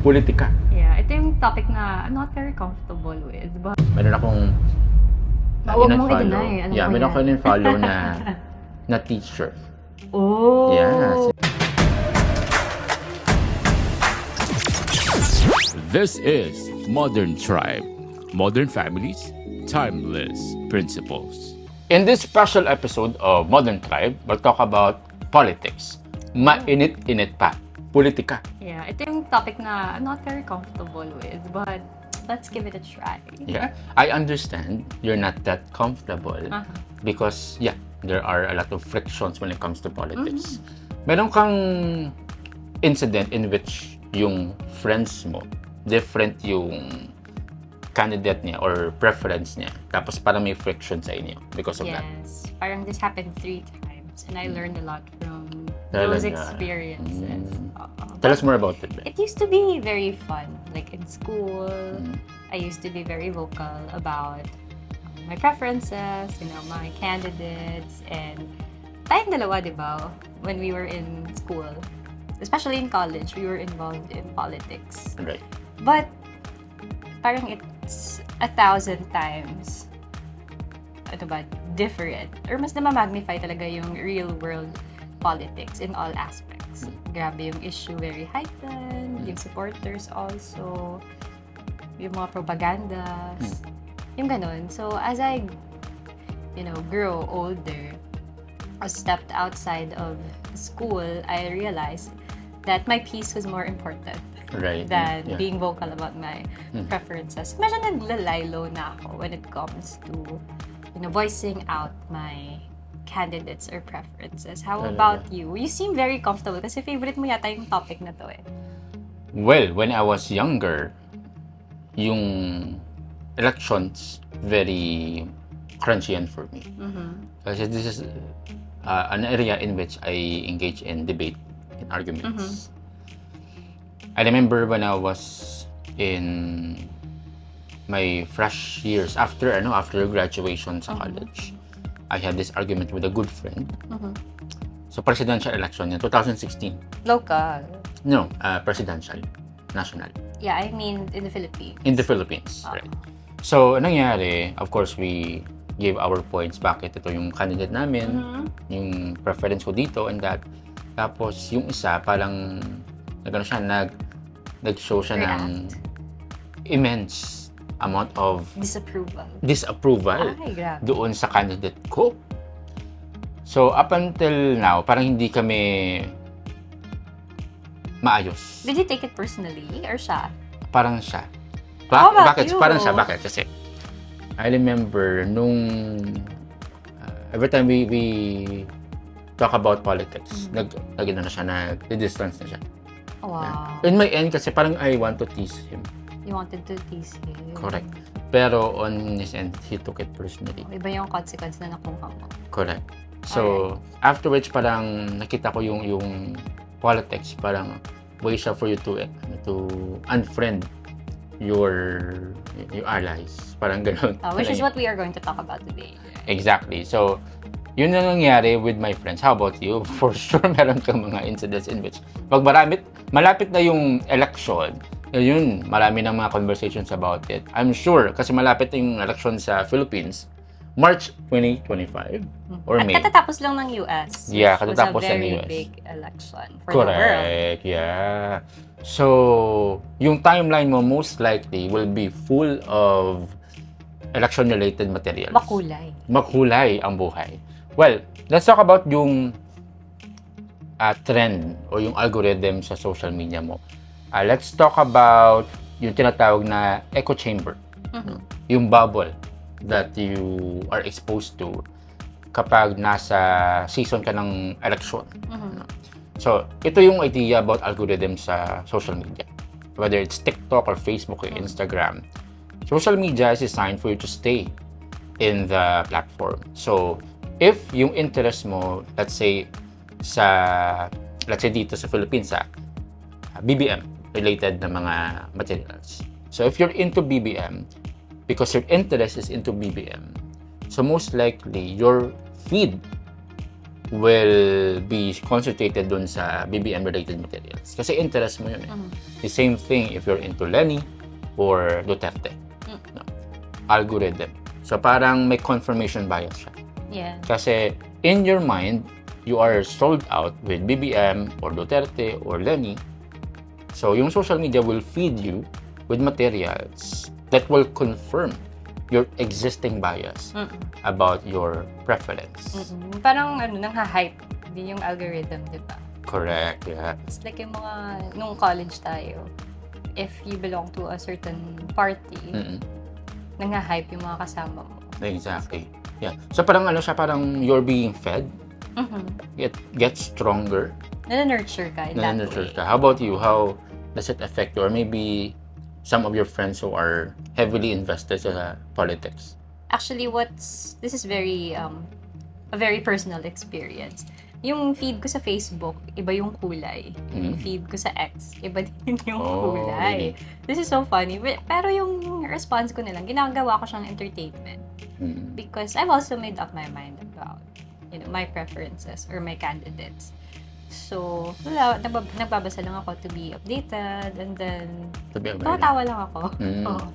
Pulitika. Yeah, ito yung topic na I'm not very comfortable with. But Meron akong huwag mong i-deny. Alam mo meron yan. akong follow na teacher. Oh! Yeah. This is Modern Tribe. Modern families, timeless principles. In this special episode of Modern Tribe, we'll talk about politics. Mainit-init pa. Pulitika. Yeah, ito yung topic na I'm not very comfortable with. But let's give it a try. Yeah. I understand you're not that comfortable because, yeah, there are a lot of frictions when it comes to politics. Meron kang incident in which yung friends mo, different yung candidate niya or preference niya. Tapos parang may friction sa inyo because of that. Yes, parang this happened 3 times and I learned a lot from Talaga. those experiences. Tell us more about it. It used to be very fun. Like in school, I used to be very vocal about my preferences, my candidates, and tayong dalawa, di ba? When we were in school, especially in college, we were involved in politics. Right. But parang it's 1,000 times different. Or mas na-magnify talaga yung real world politics in all aspects. Grabe yung issue, very heightened, yung supporters also, yung mga propagandas, yung ganun. So as I, grow older, I stepped outside of school, I realized that my peace was more important than being vocal about my preferences. Medyo naglalaylo na ako when it comes to, voicing out my candidates or preferences. How about you? You seem very comfortable kasi favorite mo yata yung topic na to eh. Well, when I was younger, yung elections very crunchy and for me. Kasi this is an area in which I engage in debate and arguments. I remember when I was in my fresh years after graduation sa college, I had this argument with a good friend. So presidential election yan, 2016. Local. No, presidential, national. Yeah, I mean in the Philippines. In the Philippines, right. So, nangyari, of course, we gave our points. Bakit ito yung candidate namin, yung preference ko dito and that. Tapos, yung isa, parang, nag-show siya ng immense amount of disapproval Ay, grabe. doon sa candidate ko. So, up until now, parang hindi kami maayos. Did you take it personally or siya? Parang siya. How about Bakit? you? Parang siya. Bakit? Kasi, I remember nung every time we talk about politics, nag-distance na siya. Wow. In my end, kasi parang I want to tease him. You wanted to tease him. Correct. Pero on his end, he took it personally. Iba yung consequence na nakuha mo. Correct. So, after which parang nakita ko yung politics, parang way siya for you to unfriend your allies. Parang ganun. Which is what we are going to talk about today. Exactly. So, yun na nangyari with my friends. How about you? For sure, meron kang mga incidents in which pag malapit na yung election, yun, marami ng mga conversations about it. I'm sure, kasi malapit yung election sa Philippines, March 2025 or May. At katatapos lang ng US. Yeah, katatapos ng ng US. Was a very big election for the world. Correct, yeah. So, yung timeline mo most likely will be full of election-related materials. Makulay. Makulay ang buhay. Well, let's talk about yung trend o yung algorithm sa social media mo. Let's talk about yung tinatawag na echo chamber. Yung bubble that you are exposed to kapag nasa season ka ng election. So, ito yung idea about algorithm sa social media. Whether it's TikTok or Facebook or Instagram. Social media is designed for you to stay in the platform. So, if yung interest mo, let's say dito sa Philippines, BBM related na mga materials. So, if you're into BBM, because your interest is into BBM, so most likely your feed will be concentrated dun sa BBM-related materials. Kasi interest mo yun eh. The same thing if you're into Lenny or Duterte. No? Algorithm. So parang may confirmation bias siya. Yeah. Kasi in your mind, you are sold out with BBM or Duterte or Lenny. So yung social media will feed you with materials that will confirm your existing bias about your preference. Parang nang-hype din yung algorithm, di ba? Correct, yeah. It's like yung mga, nung college tayo, if you belong to a certain party, nang-hype yung mga kasama mo. Exactly. Yeah. So parang siya, parang you're being fed. It gets stronger. Nana-nurture ka in that way. How about you? How does it affect you? Or maybe some of your friends who are heavily invested sa politics? Actually, this is very, a very personal experience. Yung feed ko sa Facebook, iba yung kulay. Yung feed ko sa X, iba din yung kulay. Really? This is so funny. Pero yung response ko na lang, ginagawa ko siyang entertainment. Because I've also made up my mind about, my preferences or my candidates. So, wala, nagbabasa lang ako to be updated, and then tumatawa lang ako.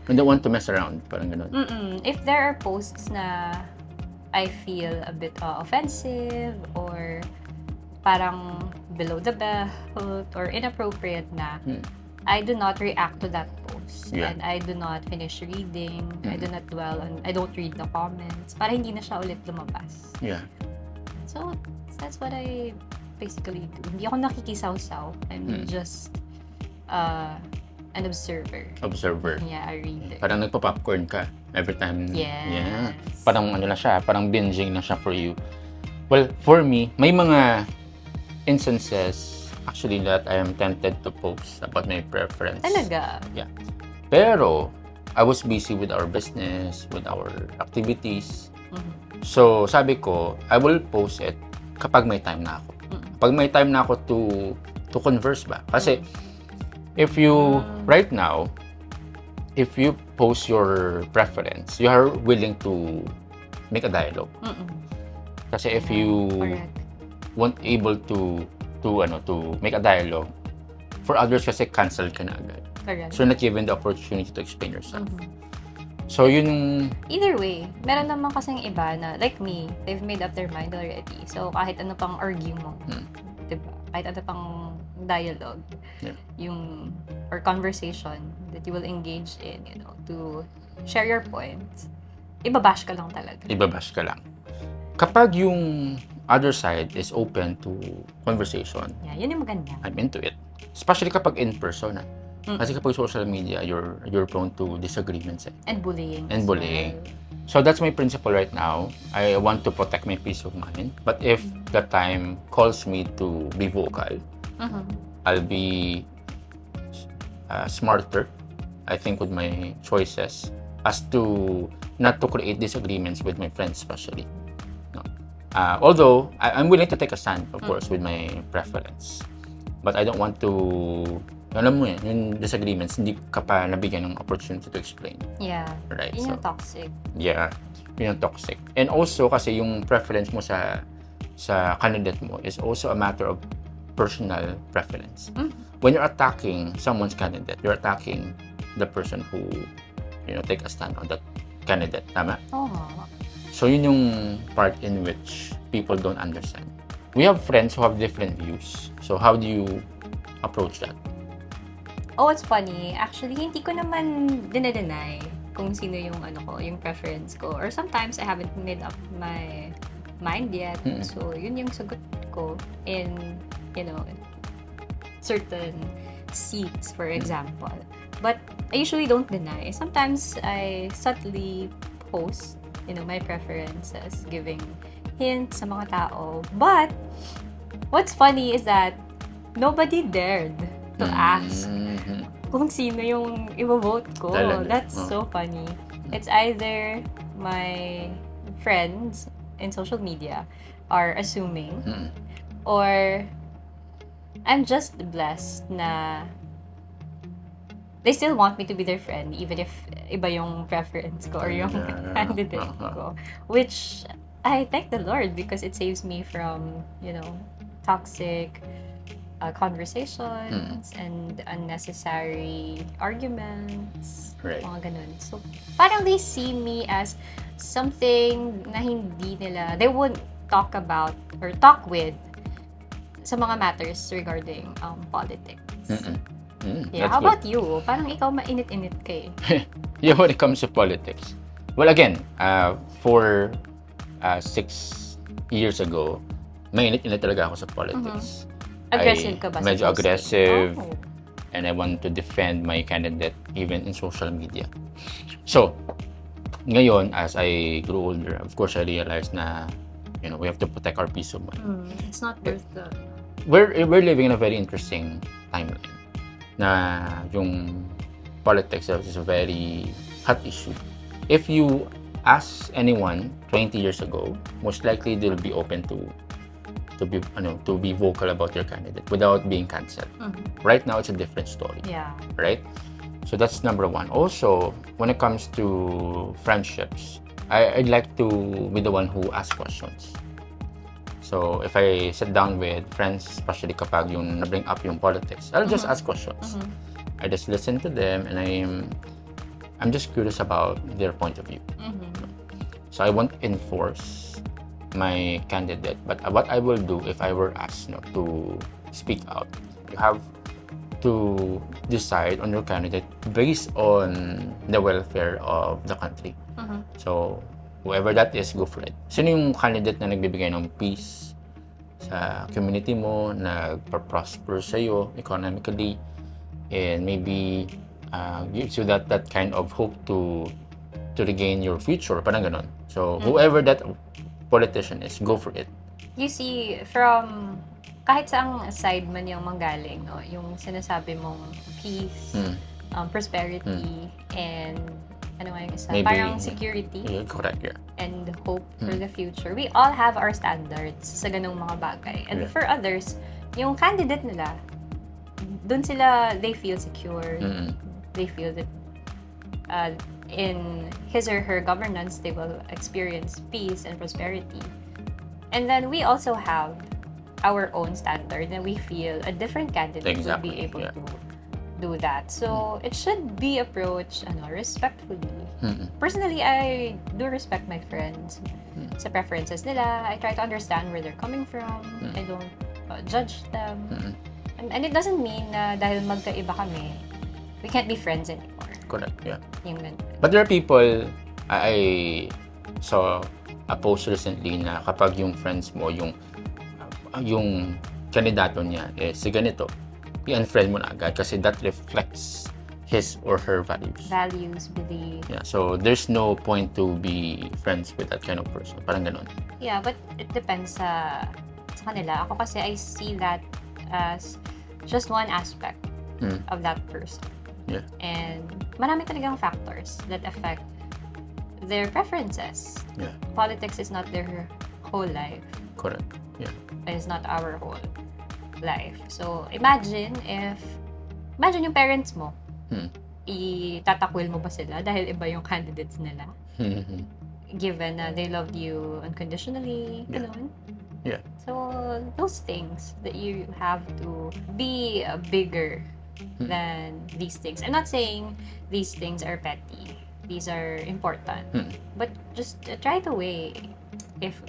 You don't want to mess around, parang ganun. If there are posts na I feel a bit offensive or parang below the belt or inappropriate na, I do not react to that post. Yeah. And I do not finish reading. I do not dwell on, I don't read the comments para hindi na siya ulit lumabas. Yeah. So, that's what I basically do. Hindi ako nakikisaw-saw. I'm just an observer. Observer. Yeah, I read it. Parang nagpa-popcorn ka every time. Yes. Yeah. Parang na siya, parang binging na siya for you. Well, for me, may mga instances actually that I am tempted to post about my preference. Talaga? Yeah. Pero, I was busy with our business, with our activities. So, sabi ko, I will post it kapag may time na ako. Pag may time na ako to converse ba? Kasi, if you, right now, if you post your preference, you are willing to make a dialogue. Kasi if you weren't able to make a dialogue, for others kasi cancel ka na agad. Correct. So, you're not given the opportunity to explain yourself. So, yun yung... Either way, meron naman kasing iba na, like me, they've made up their mind already. So, kahit ano pang argue mo, diba? Kahit ano pang dialogue, or conversation that you will engage in, to share your points, ibabash ka lang talaga. Ibabash ka lang. Kapag yung other side is open to conversation, yun yung maganda. I'm into it. Especially kapag in person, Kasi kapag social media, you're prone to disagreements. And bullying. And bullying. So that's my principle right now. I want to protect my peace of mind. But if the time calls me to be vocal, I'll be smarter, I think, with my choices as to not to create disagreements with my friends, especially. No. Although, I'm willing to take a stand, of course, with my preference. But I don't want to... Alam mo yung disagreements, hindi ka pa nabigyan ng opportunity to explain. Yeah. Right? Yun yung toxic. Yeah. Yun yung toxic. And also, kasi yung preference mo sa candidate mo is also a matter of personal preference. When you're attacking someone's candidate, you're attacking the person who, take a stand on that candidate. Tama? Oo. So, yun yung part in which people don't understand. We have friends who have different views. So, how do you approach that? Oh, it's funny. Actually, hindi ko naman dinedeny kung sino yung yung preference ko. Or sometimes I haven't made up my mind yet. So, yun yung sagot ko in, certain seats, for example. But I usually don't deny. Sometimes I subtly post, my preferences, giving hints sa mga tao. But what's funny is that nobody dared to ask kung sino yung i-vote ko. Talaga. That's so funny. It's either my friends in social media are assuming or I'm just blessed na they still want me to be their friend even if iba yung preference ko or yung candidate ko. Which I thank the Lord because it saves me from, toxic conversations and unnecessary arguments. Right. Mga ganun. So, parang they see me as something na they won't talk about or talk with sa mga matters regarding politics. Yeah, That's how good. about you? Parang ikaw mainit-init ka eh. Yeah, when it comes to politics. Well, again, for 6 years ago, mainit-init talaga ako sa politics. Aggressive ka ba sa Medyo posting? aggressive. Oh. And I want to defend my candidate even in social media. So, ngayon, as I grew older, of course, I realized na, we have to protect our peace of mind. It's not worth the... We're living in a very interesting timeline na yung politics is a very hot issue. If you ask anyone 20 years ago, most likely they'll be open to be vocal about your candidate without being cancelled. Right now, it's a different story. Yeah. Right? So that's number one. Also, when it comes to friendships, I'd like to be the one who asks questions. So if I sit down with friends, especially kapag yung na-bring up yung politics, I'll just ask questions. I just listen to them and I'm just curious about their point of view. So I won't enforce my candidate, but what I will do if I were asked to speak out, you have to decide on your candidate based on the welfare of the country. So whoever that is, go for it. Sino yung candidate na nagbibigay ng peace sa community mo, nagpa-prosper sa'yo economically, and maybe gives you that kind of hope to regain your future, parang ganon. So whoever that politician is, go for it. You see, from kahit saang side man yung manggaling, no? Yung sinasabi mong peace, prosperity, and ano nga yung isa? Maybe, Parang security Yeah, correct, yeah. and hope for the future. We all have our standards sa ganung mga bagay. And Yeah. for others, yung candidate nila, dun sila, they feel secure. They feel that in his or her governance, they will experience peace and prosperity. And then we also have our own standard and we feel a different candidate will be Exactly, able yeah. to do that. So it should be approached respectfully. Personally, I do respect my friends sa preferences nila. I try to understand where they're coming from. I don't judge them. And it doesn't mean na dahil magkaiba kami, we can't be friends anymore. Correct, yeah. Yung ganun. But there are people, I saw a post recently na kapag yung friends mo, yung kandidato niya is si ganito, i-unfriend mo na agad kasi that reflects his or her values. Values, beliefs. Yeah, so there's no point to be friends with that kind of person. Parang ganun. Yeah, but it depends sa kanila. Ako kasi I see that as just one aspect of that person. Yeah. And marami talagang factors that affect their preferences. Yeah. Politics is not their whole life. Correct. Yeah. It's not our whole life. So, imagine yung parents mo, itatakwil mo ba sila dahil iba yung candidates nila? Given na they loved you unconditionally, Yeah. ganun. Yeah. So, those things that you have to be bigger than these things. I'm not saying these things are petty. These are important. But just try to weigh if,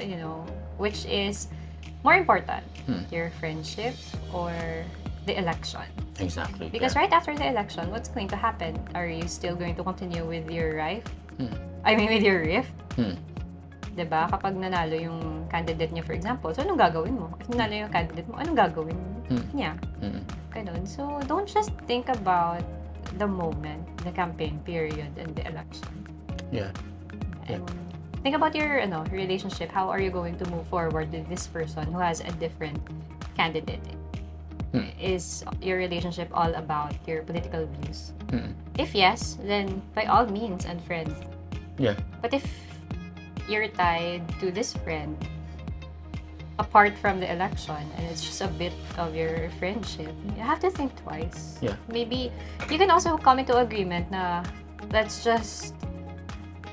which is more important, your friendship or the election. Exactly. Because yeah. right after the election, what's going to happen? Are you still going to continue with your with your rift? Diba? Kapag nanalo yung candidate niya, for example, so anong gagawin mo? If nanalo yung candidate mo, anong gagawin niya? Ganun. So, don't just think about the moment, the campaign period, and the election. Yeah. And think about your relationship. How are you going to move forward with this person who has a different candidate? Is your relationship all about your political views? If yes, then by all means, unfriend. Yeah. But if you're tied to this friend, apart from the election, and it's just a bit of your friendship, you have to think twice. Yeah. Maybe you can also come into agreement na let's just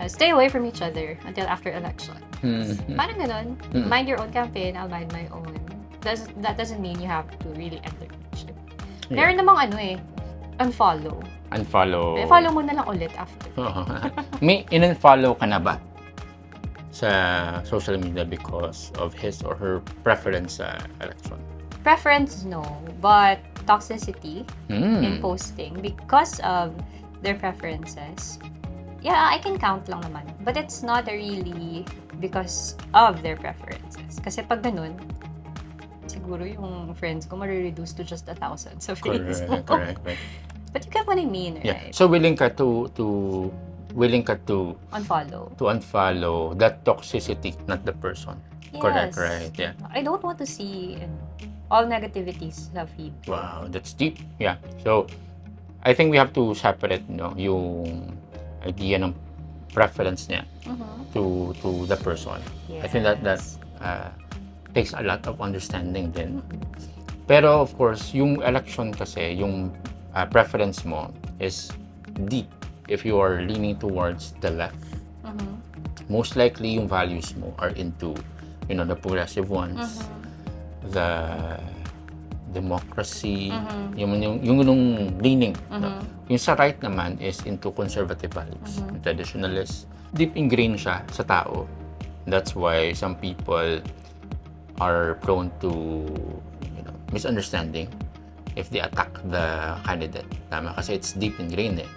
stay away from each other until after election. Mm-hmm. Parang ganun. Mind your own campaign, I'll mind my own. That doesn't mean you have to really end the relationship. Yeah. Meron namang unfollow. Unfollow. Follow mo na lang ulit after. May in-unfollow ka na ba sa social media because of his or her preference sa election? Preference, no. But toxicity in posting because of their preferences, yeah, I can count lang naman. But it's not really because of their preferences. Kasi pag ganun, siguro yung friends ko marireduce to just 1,000 sa Facebook. Correct. But you get what I mean, right? Yeah. So willing ka to Unfollow that toxicity, not the person. Yes. Correct, right? Yeah. I don't want to see all negativities sa feed. Wow, that's deep. Yeah. So I think we have to separate, yung idea ng preference niya to the person. Yes. I think that takes a lot of understanding din. Pero of course, yung election kasi, yung preference mo is deep if you are leaning towards the left. Most likely yung values mo are into the progressive ones, the democracy, yung leaning. Yung sa right naman is into conservative values, traditionalist. Deep ingrained siya sa tao. That's why some people are prone to misunderstanding if they attack the candidate. Tama, kasi it's deep ingrained eh.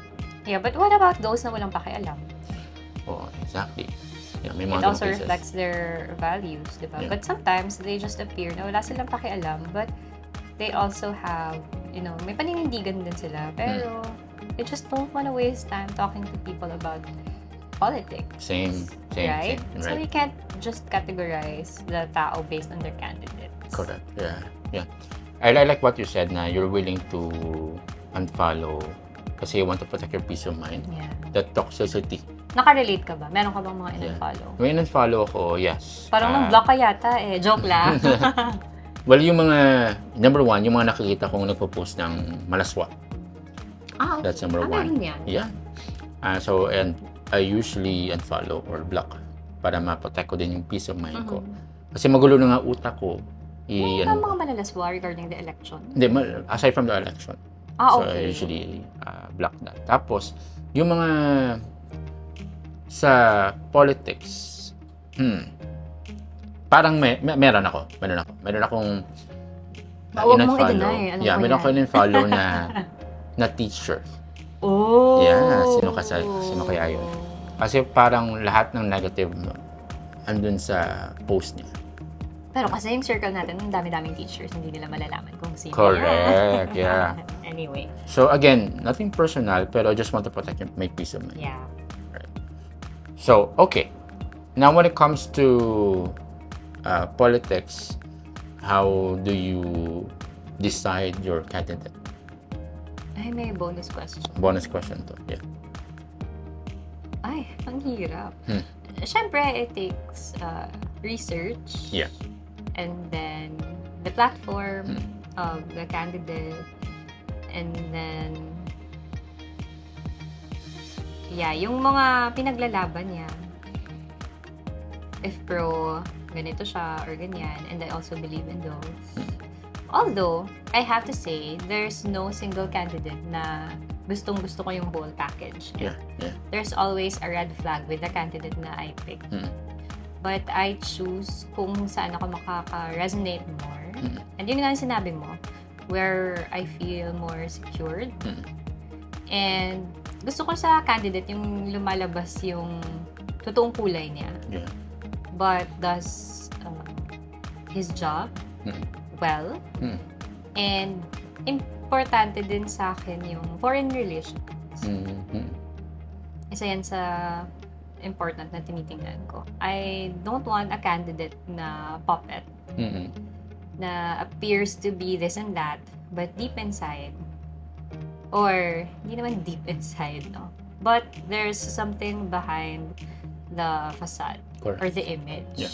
Yeah, but what about those na walang pakialam? Oh, exactly. Yeah, may It mga also cases. reflects their values, diba? Yeah. But sometimes they just appear na wala silang pakialam, but they also have, may paninindigan din sila, pero they just don't want to waste time talking to people about politics. Same. Right? Same, So right. you can't just categorize the tao based on their candidates. Correct. Yeah. I like what you said na you're willing to unfollow kasi you want to protect your peace of mind. Yeah. That toxicity. Nakarelate ka ba? Meron ka bang mga in-unfollow? May in-unfollow ako, yes. Parang nang-block ka yata eh. Joke lang. Well, yung mga, number one, yung mga nakikita kong nagpo-post ng malaswa. Okay. That's number one. Meron yan. Yeah. And I usually unfollow or block para ma-protect ko din yung peace of mind ko. Kasi magulo na nga utak ko. May mga malalaswa regarding the election. Hindi, aside from the election. So I Okay. usually block that. Tapos, yung mga sa politics, parang meron akong Huwag mong in-unfollow. i-deny. Alam ko Meron yan. akong in-follow na teacher. Oh! Yeah, sino kaya yun? Kasi parang lahat ng negative andun sa post niya. Pero kasi yung circle natin, ang dami-daming teachers, hindi nila malalaman kung sino. Correct, yeah. Anyway. So again, nothing personal, pero I just want to protect my peace of mind. Yeah. So, okay. Now, when it comes to politics, how do you decide your candidate? Ay, may bonus question. Bonus question to. Yeah. Ay, ang hirap. Siyempre, it takes research. Yeah. And then, the platform of the candidate. And then, yung mga pinaglalaban niya. If pro, ganito siya or ganyan. And I also believe in those. Although, I have to say, there's no single candidate na gustong-gusto ko yung whole package. Yeah. There's always a red flag with the candidate na I pick. But I choose kung saan ako makaka-resonate more. And yun nga yung sinabi mo, where I feel more secured. And gusto ko sa candidate yung lumalabas yung totoong kulay niya. Yeah. But does his job well. And importante din sa akin yung foreign relations. Isa yan sa important na tinitingnan ko. I don't want a candidate na puppet na appears to be this and that, but deep inside, or hindi naman deep inside, no? But there's something behind the facade. Correct. Or the image. Yeah.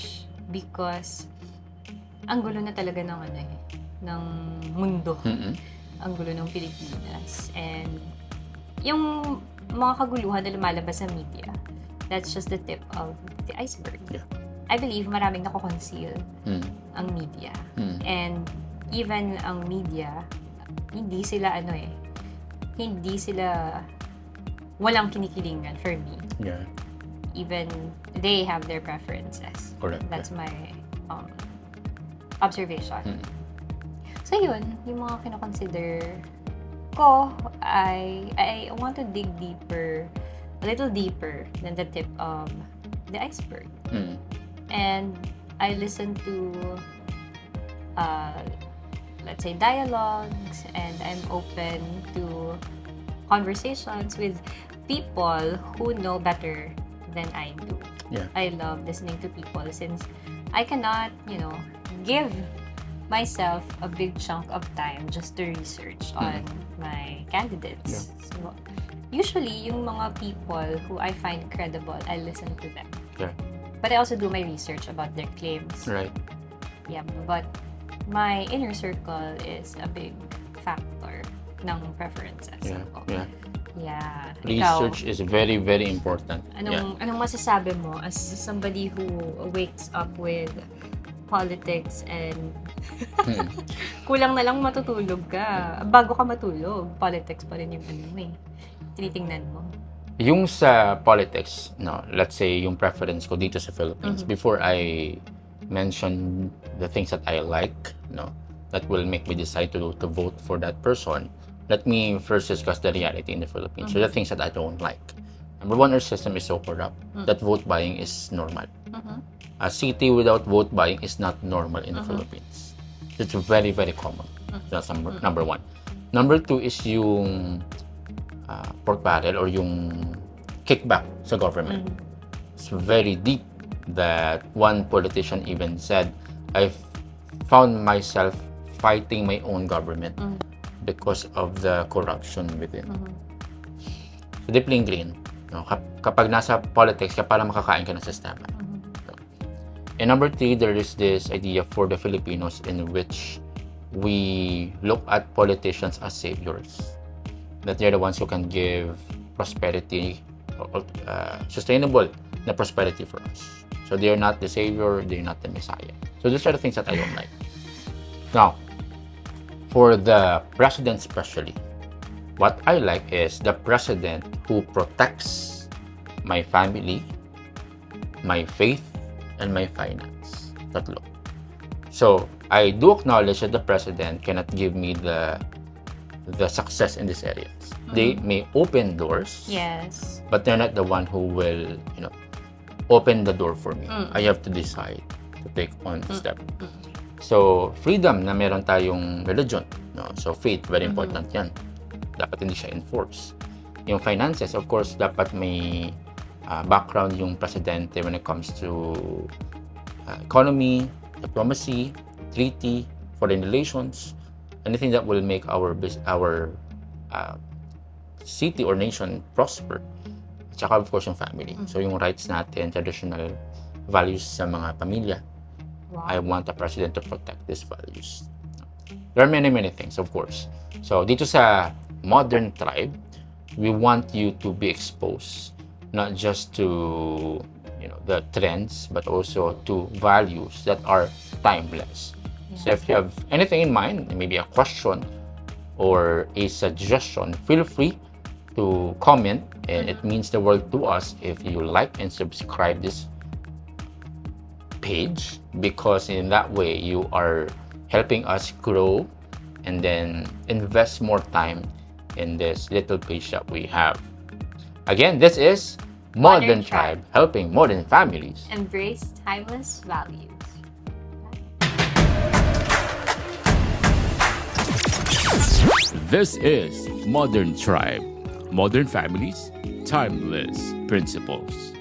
Because ang gulo na talaga ng ng mundo. Ang gulo ng Pilipinas. And yung mga kaguluhan na lumalabas sa media that's just the tip of the iceberg. Yeah. I believe maraming nako-conceal ang media. And even ang media, hindi sila walang kinikilingan for me. Yeah. Even they have their preferences. Correct. That's my observation. So yun, yung mga kinoconsider ko, I want to dig deeper, a little deeper than the tip of the iceberg. And I listen to, let's say, dialogues, and I'm open to conversations with people who know better than I do. Yeah. I love listening to people since I cannot, give myself a big chunk of time just to research on my candidates. So, usually, yung mga people who I find credible, I listen to them. Yeah. But I also do my research about their claims. Right. Yeah, but my inner circle is a big factor ng preferences Yeah. ko. Yeah. Yeah. Research is very, very important. Anong masasabi mo as somebody who wakes up with politics and kulang na lang matutulog ka. Bago ka matulog, politics pa rin yung tinitingnan mo. Yung sa politics, let's say yung preference ko dito sa Philippines, before I mention the things that I like, that will make me decide to vote for that person, let me first discuss the reality in the Philippines. So the things that I don't like. Number one, our system is so corrupt that vote buying is normal. A city without vote buying is not normal in the Philippines. It's very, very common. That's number one. Number two is yung pork barrel or yung kickback sa government. It's very deep that one politician even said, I found myself fighting my own government because of the corruption within. So deeply ingrained. Kapag nasa politics ka, para makakain ka ng sistema. And number three, there is this idea for the Filipinos in which we look at politicians as saviors. That they're the ones who can give prosperity, sustainable na prosperity for us. So they're not the savior, they're not the messiah. So those are the things that I don't like. Now, for the president especially, what I like is the president who protects my family, my faith, and my finance. Tatlo. So, I do acknowledge that the president cannot give me the success in these areas. They may open doors, Yes. but they're not the one who will, open the door for me. I have to decide to take on the step. So, freedom na meron tayong religion. So, faith, very important yan. Dapat hindi siya enforce. Yung finances, of course, dapat may background yung presidente when it comes to economy, diplomacy, treaty, foreign relations, anything that will make our city or nation prosper. Tsaka, of course, yung family. So, yung rights natin, traditional values sa mga pamilya. Wow. I want the president to protect these values. There are many, many things, of course. So, dito sa Modern Tribe, we want you to be exposed not just to the trends, but also to values that are timeless. So if you have anything in mind, maybe a question or a suggestion, feel free to comment, and it means the world to us if you like and subscribe this page, because in that way you are helping us grow and then invest more time in this little page that we have. Again, this is Modern Tribe, helping modern families Embrace timeless values. This is Modern Tribe, modern families, timeless principles.